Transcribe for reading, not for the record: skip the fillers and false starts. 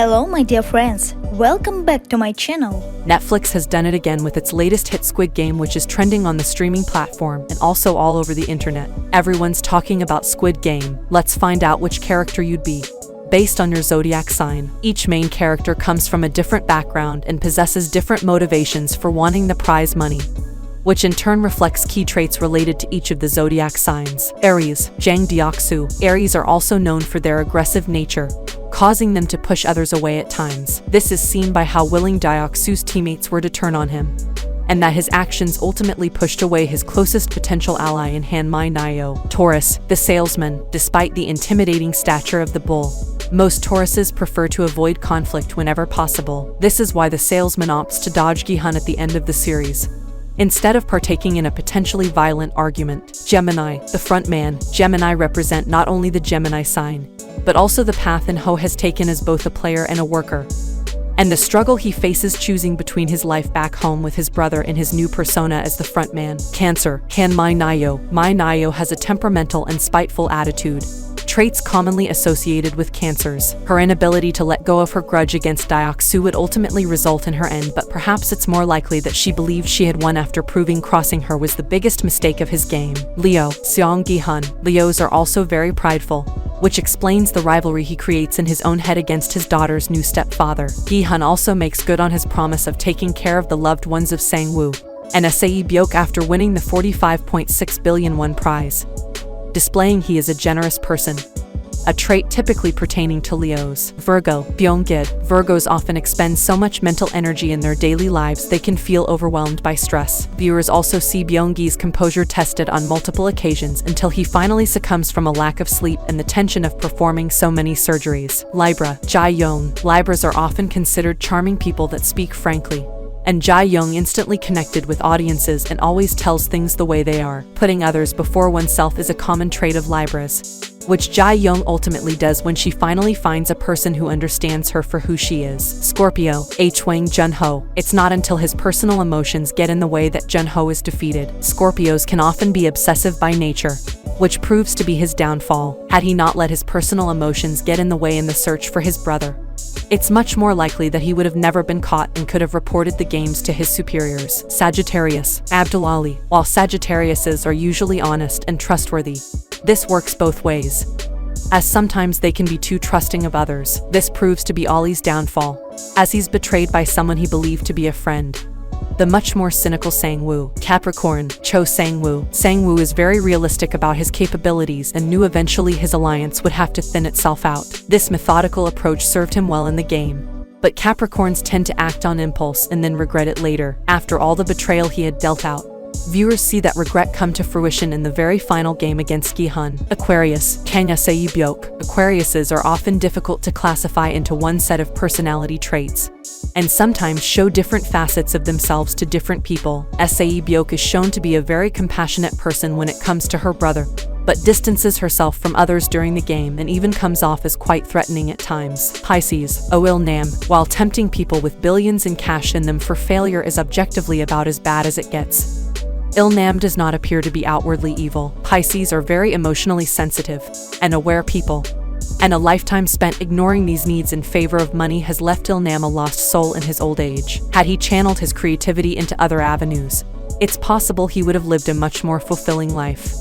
Hello my dear friends, welcome back to my channel. Netflix has done it again with its latest hit Squid Game, which is trending on the streaming platform and also all over the internet. Everyone's talking about Squid Game. Let's find out which character you'd be. Based on your zodiac sign, each main character comes from a different background and possesses different motivations for wanting the prize money, which in turn reflects key traits related to each of the zodiac signs. Aries, Jang Deoksu. Aries are also known for their aggressive nature, causing them to push others away at times. This is seen by how willing Deoksu's teammates were to turn on him, and that his actions ultimately pushed away his closest potential ally in Han Nayo. Taurus, the salesman. Despite the intimidating stature of the bull, most Tauruses prefer to avoid conflict whenever possible. This is why the salesman opts to dodge Gi-hun at the end of the series, instead of partaking in a potentially violent argument. Gemini, the front man. Gemini represent not only the Gemini sign, but also the path Ho has taken as both a player and a worker, and the struggle he faces choosing between his life back home with his brother and his new persona as the front man. Cancer, Han Nayo. Nayo has a temperamental and spiteful attitude, traits commonly associated with Cancers. Her inability to let go of her grudge against Deoksu would ultimately result in her end, but perhaps it's more likely that she believed she had won after proving crossing her was the biggest mistake of his game. Leo, Seong Gi-hun. Leos are also very prideful, which explains the rivalry he creates in his own head against his daughter's new stepfather. Gi-hun also makes good on his promise of taking care of the loved ones of Sang-woo and Sae-byok after winning the 45.6 billion won prize, displaying he is a generous person, a trait typically pertaining to Leos. Virgo, Byung-gid. Virgos often expend so much mental energy in their daily lives they can feel overwhelmed by stress. Viewers also see Byung-gi's composure tested on multiple occasions until he finally succumbs from a lack of sleep and the tension of performing so many surgeries. Libra, Jae-young. Libras are often considered charming people that speak frankly, and Jae-young instantly connected with audiences and always tells things the way they are. Putting others before oneself is a common trait of Libras, which Jae-young ultimately does when she finally finds a person who understands her for who she is. Scorpio, Hwang Jun-ho. It's not until his personal emotions get in the way that Jun-ho is defeated. Scorpios can often be obsessive by nature, which proves to be his downfall. Had he not let his personal emotions get in the way in the search for his brother, it's much more likely that he would have never been caught and could have reported the games to his superiors. Sagittarius, Abdulali. While Sagittariuses are usually honest and trustworthy, this works both ways, as sometimes they can be too trusting of others. This proves to be Ali's downfall, as he's betrayed by someone he believed to be a friend, the much more cynical Sang-woo. Capricorn, Cho Sang-woo. Sang-woo is very realistic about his capabilities and knew eventually his alliance would have to thin itself out. This methodical approach served him well in the game, but Capricorns tend to act on impulse and then regret it later. After all the betrayal he had dealt out, viewers see that regret come to fruition in the very final game against Gi-hun. Aquarius, Kang Sae-byok. Aquariuses are often difficult to classify into one set of personality traits, and sometimes show different facets of themselves to different people. Sae-byok is shown to be a very compassionate person when it comes to her brother, but distances herself from others during the game and even comes off as quite threatening at times. Pisces, Il-nam. While tempting people with billions in cash in them for failure is objectively about as bad as it gets, Il-nam does not appear to be outwardly evil. Pisces are very emotionally sensitive and aware people, and a lifetime spent ignoring these needs in favor of money has left Il-nam a lost soul in his old age. Had he channeled his creativity into other avenues, it's possible he would have lived a much more fulfilling life.